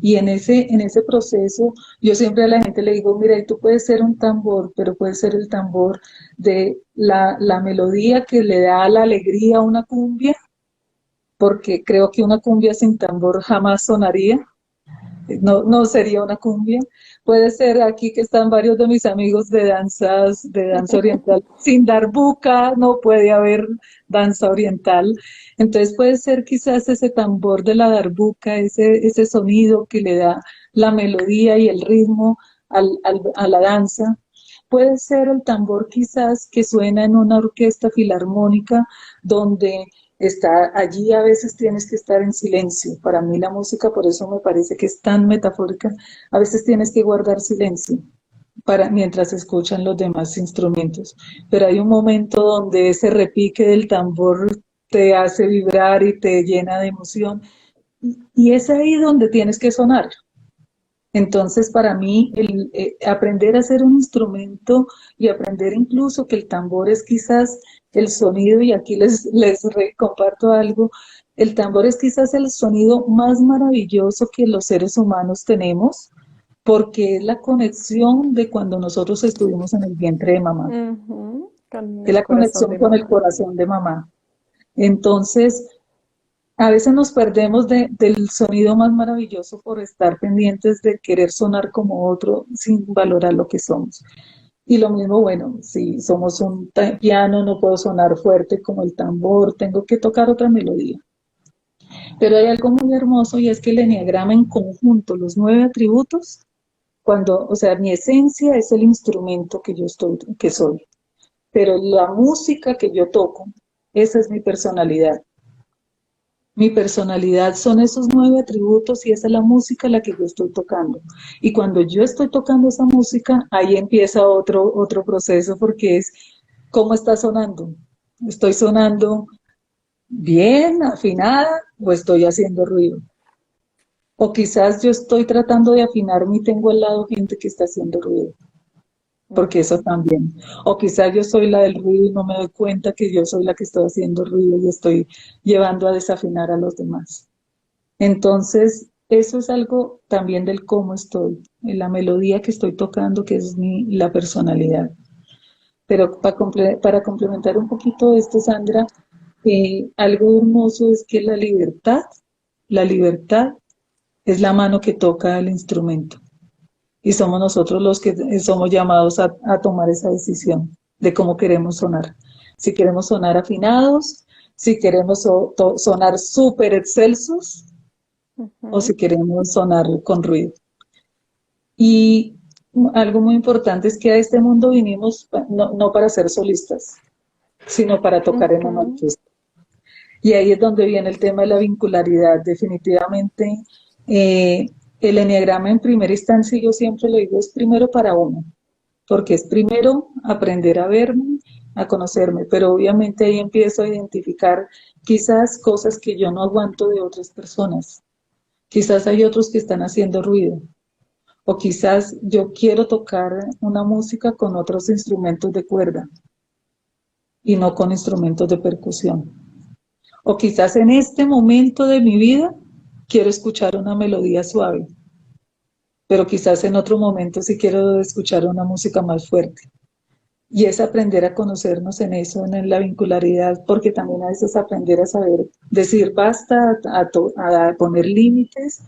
Y en ese proceso, yo siempre a la gente le digo, mira, y tú puedes ser un tambor, pero puedes ser el tambor de la melodía que le da la alegría a una cumbia, porque creo que una cumbia sin tambor jamás sonaría, no sería una cumbia. Puede ser aquí que están varios de mis amigos de danza oriental. Sin darbuca no puede haber danza oriental. Entonces puede ser quizás ese tambor de la darbuca, ese sonido que le da la melodía y el ritmo a la danza. Puede ser el tambor quizás que suena en una orquesta filarmónica donde está allí, a veces tienes que estar en silencio. Para mí la música, por eso me parece que es tan metafórica, a veces tienes que guardar silencio mientras escuchan los demás instrumentos. Pero hay un momento donde ese repique del tambor te hace vibrar y te llena de emoción. Y es ahí donde tienes que sonar. Entonces, para mí, aprender a hacer un instrumento y aprender incluso que el tambor es quizás el sonido, y aquí comparto algo, el tambor es quizás el sonido más maravilloso que los seres humanos tenemos, porque es la conexión de cuando nosotros estuvimos en el vientre de mamá, Ujú. Con es el la corazón conexión de con el mamá. corazón de mamá. Entonces, a veces nos perdemos del sonido más maravilloso por estar pendientes de querer sonar como otro sin valorar lo que somos. Y lo mismo, bueno, si somos un piano, no puedo sonar fuerte como el tambor, tengo que tocar otra melodía. Pero hay algo muy hermoso y es que el enneagrama en conjunto, los 9 atributos, o sea, mi esencia es el instrumento que soy, pero la música que yo toco, esa es mi personalidad. Mi personalidad son esos 9 atributos y esa es la música la que yo estoy tocando. Y cuando yo estoy tocando esa música, ahí empieza otro proceso porque es cómo está sonando. ¿Estoy sonando bien, afinada o estoy haciendo ruido? O quizás yo estoy tratando de afinarme y tengo al lado gente que está haciendo ruido, porque eso Ujú. también. O quizás yo soy la del ruido y no me doy cuenta que yo soy la que estoy haciendo ruido y estoy llevando a desafinar a los demás. Entonces, eso es algo también del cómo estoy, en la melodía que estoy tocando, que es la personalidad. Pero para complementar un poquito esto, Sandra, algo hermoso es que la libertad es la mano que toca el instrumento. Y somos nosotros los que somos llamados a tomar esa decisión de cómo queremos sonar. Si queremos sonar afinados, si queremos sonar súper excelsos, o si Ujú. queremos sonar con ruido. Y algo muy importante es que a este mundo vinimos no para ser solistas, sino para tocar en una Ujú. orquesta. Y ahí es donde viene el tema de la vincularidad. Definitivamente, eh, el enneagrama en primera instancia, yo siempre lo digo, es primero para uno, porque es primero aprender a verme, a conocerme, pero obviamente ahí empiezo a identificar quizás cosas que yo no aguanto de otras personas. Quizás hay otros que están haciendo ruido, o quizás yo quiero tocar una música con otros instrumentos de cuerda y no con instrumentos de percusión. O quizás en este momento de mi vida quiero escuchar una melodía suave, pero quizás en otro momento sí quiero escuchar una música más fuerte. Y es aprender a conocernos en eso, en la vincularidad, porque también a veces aprender a saber decir basta, a poner límites,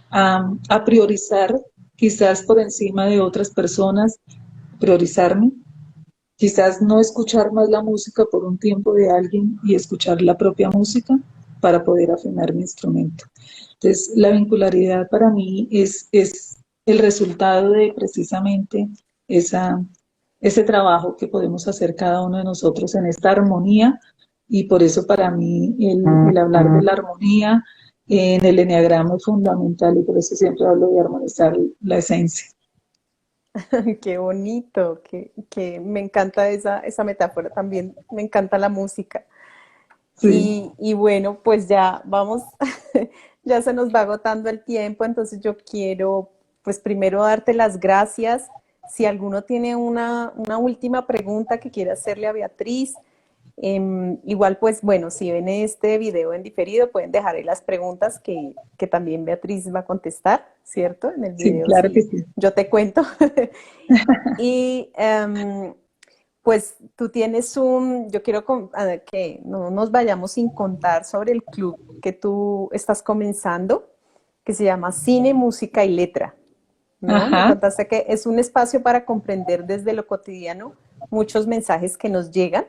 a priorizar quizás por encima de otras personas, priorizarme, quizás no escuchar más la música por un tiempo de alguien y escuchar la propia música para poder afinar mi instrumento. Entonces, la vincularidad para mí es el resultado de precisamente esa, ese trabajo que podemos hacer cada uno de nosotros en esta armonía, y por eso para mí el hablar de la armonía en el eneagrama es fundamental, y por eso siempre hablo de armonizar la esencia. Qué bonito, que me encanta esa metáfora también, me encanta la música. Sí, Y bueno, pues ya vamos, ya se nos va agotando el tiempo, entonces yo quiero, pues primero darte las gracias. Si alguno tiene una última pregunta que quiera hacerle a Beatriz, igual pues bueno, si ven este video en diferido, pueden dejar ahí las preguntas que también Beatriz va a contestar, ¿cierto? En el sí, video, claro que si sí. yo te cuento. Y pues tú tienes yo quiero que no nos vayamos sin contar sobre el club que tú estás comenzando, que se llama Cine, Música y Letra, ¿no? Me Ajá, contaste que es un espacio para comprender desde lo cotidiano muchos mensajes que nos llegan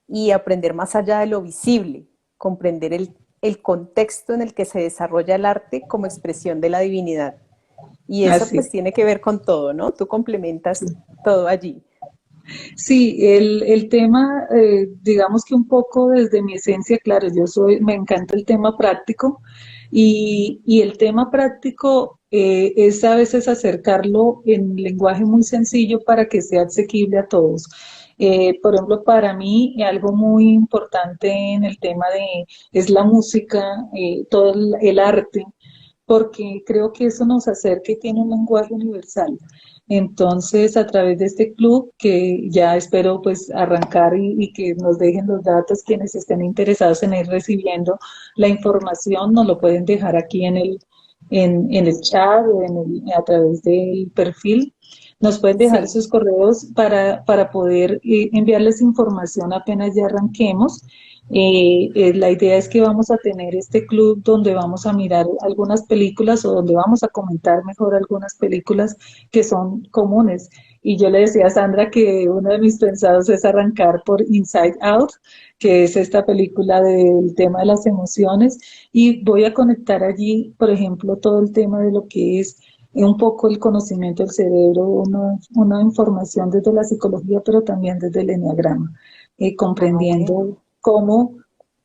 y aprender más allá de lo visible, comprender el contexto en el que se desarrolla el arte como expresión de la divinidad. Y eso así pues es. tiene que ver con todo, ¿no? Tú complementas todo allí. Sí, el tema, digamos que un poco desde mi esencia, claro, me encanta el tema práctico, y el tema práctico es a veces acercarlo en lenguaje muy sencillo para que sea asequible a todos. Por ejemplo, para mí algo muy importante en el tema es la música, todo el arte, porque creo que eso nos acerca y tiene un lenguaje universal. Entonces, a través de este club, que ya espero pues arrancar y que nos dejen los datos quienes estén interesados en ir recibiendo la información, nos lo pueden dejar aquí en el chat o a través del perfil. Nos pueden dejar Sí, sus correos para poder enviarles información apenas ya arranquemos. La idea es que vamos a tener este club donde vamos a mirar algunas películas, o donde vamos a comentar mejor algunas películas que son comunes. Y yo le decía a Sandra que uno de mis pensados es arrancar por Inside Out, que es esta película del tema de las emociones, y voy a conectar allí, por ejemplo, todo el tema de lo que es un poco el conocimiento del cerebro, una información desde la psicología, pero también desde el eneagrama, bueno. comprendiendo cómo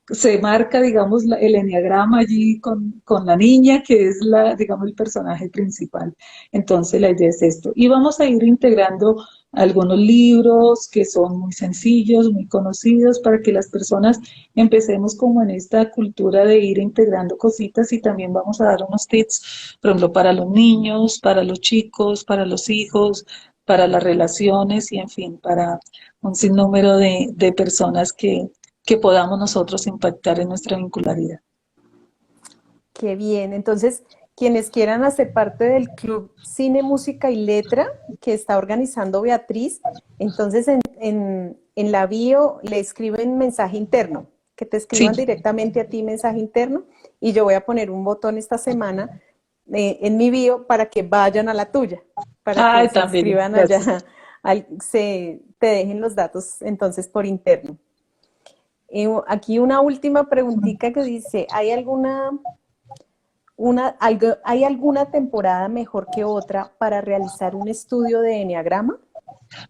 se marca, digamos, el eneagrama allí con la niña, que es digamos, el personaje principal. Entonces, la idea es esto. Y vamos a ir integrando algunos libros que son muy sencillos, muy conocidos, para que las personas empecemos como en esta cultura de ir integrando cositas, y también vamos a dar unos tips, por ejemplo, para los niños, para los chicos, para los hijos, para las relaciones y, en fin, para un sinnúmero de personas que podamos nosotros impactar en nuestra vincularidad. Qué bien. Entonces, quienes quieran hacer parte del Club Cine, Música y Letra que está organizando Beatriz, entonces en la bio le escriben mensaje interno, que te Sí, escriban directamente a ti mensaje interno, y yo voy a poner un botón esta semana en mi bio para que vayan a la tuya, para que ay, se también, inscriban gracias. allá, te dejen los datos entonces por interno. Aquí una última preguntita que dice, ¿hay alguna temporada mejor que otra para realizar un estudio de eneagrama?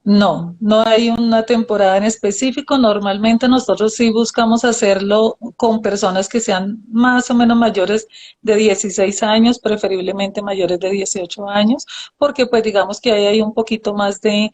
No, no hay una temporada en específico. Normalmente nosotros sí buscamos hacerlo con personas que sean más o menos mayores de 16 años, preferiblemente mayores de 18 años, porque pues digamos que ahí hay un poquito más de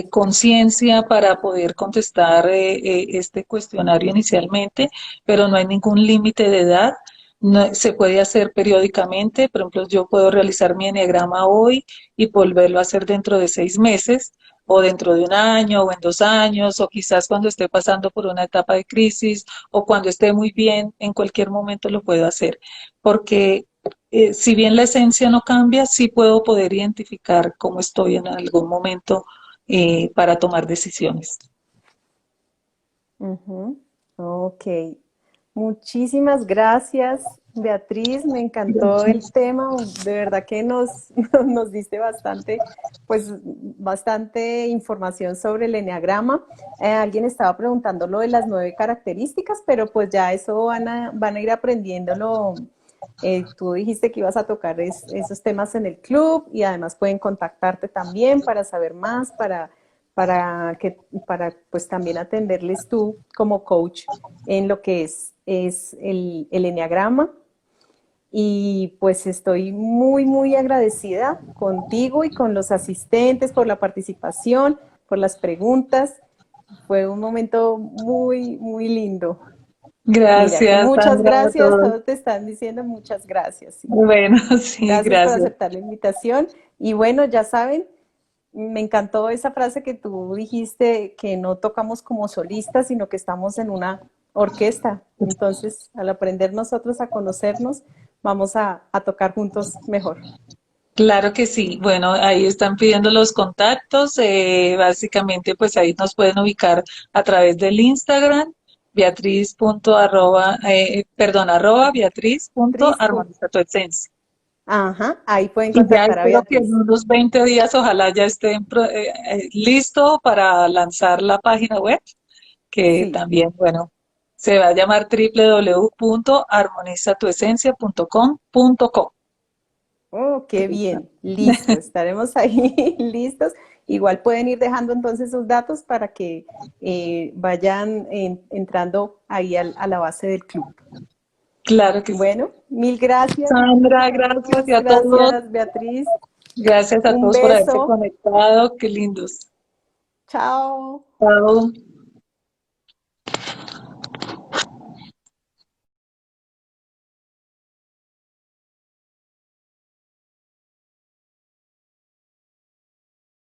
conciencia para poder contestar este cuestionario inicialmente, pero no hay ningún límite de edad. No, se puede hacer periódicamente. Por ejemplo, yo puedo realizar mi eneagrama hoy y volverlo a hacer dentro de 6 meses, o dentro de un año, o en 2 años, o quizás cuando esté pasando por una etapa de crisis, o cuando esté muy bien, en cualquier momento lo puedo hacer. Porque si bien la esencia no cambia, sí puedo poder identificar cómo estoy en algún momento para tomar decisiones. Ujú. Ok, muchísimas gracias, Beatriz. Me encantó el Gracias. tema. De verdad que nos diste bastante, pues, bastante información sobre el eneagrama. Alguien estaba preguntando lo de las 9 características, pero pues ya eso van a ir aprendiéndolo. Tú dijiste que ibas a tocar esos temas en el club y además pueden contactarte también para saber más, para pues también atenderles tú como coach en lo que es el eneagrama. Y pues estoy muy, muy agradecida contigo y con los asistentes por la participación, por las preguntas. Fue un momento muy, muy lindo. Mira, que Gracias, muchas Sandra, a gracias, todos. todos te están diciendo muchas gracias. Sí. Bueno, sí, Gracias por gracias. aceptar la invitación. Y bueno, ya saben, me encantó esa frase que tú dijiste, que no tocamos como solistas, sino que estamos en una orquesta. Entonces, al aprender nosotros a conocernos, vamos a tocar juntos mejor. Claro que sí. Bueno, ahí están pidiendo los contactos. Básicamente, pues ahí nos pueden ubicar a través del Instagram, arroba Tris, Beatriz.armoniza tu esencia. ajá, ahí pueden Y ya contactar a espero que en Beatriz. unos 20 días ojalá ya estén listo para lanzar la página web, que Sí. también, bueno, se va a llamar www.armonizatuesencia.com.co. Oh, qué bien. Listo, estaremos ahí listos. Igual pueden ir dejando entonces sus datos para que vayan entrando ahí a la base del club. Claro que sí. Bueno, mil gracias Sandra, a gracias y todos. a todos. Gracias, Beatriz. Gracias a Un todos por haberse beso. conectado. Qué lindos. Chao. Chao.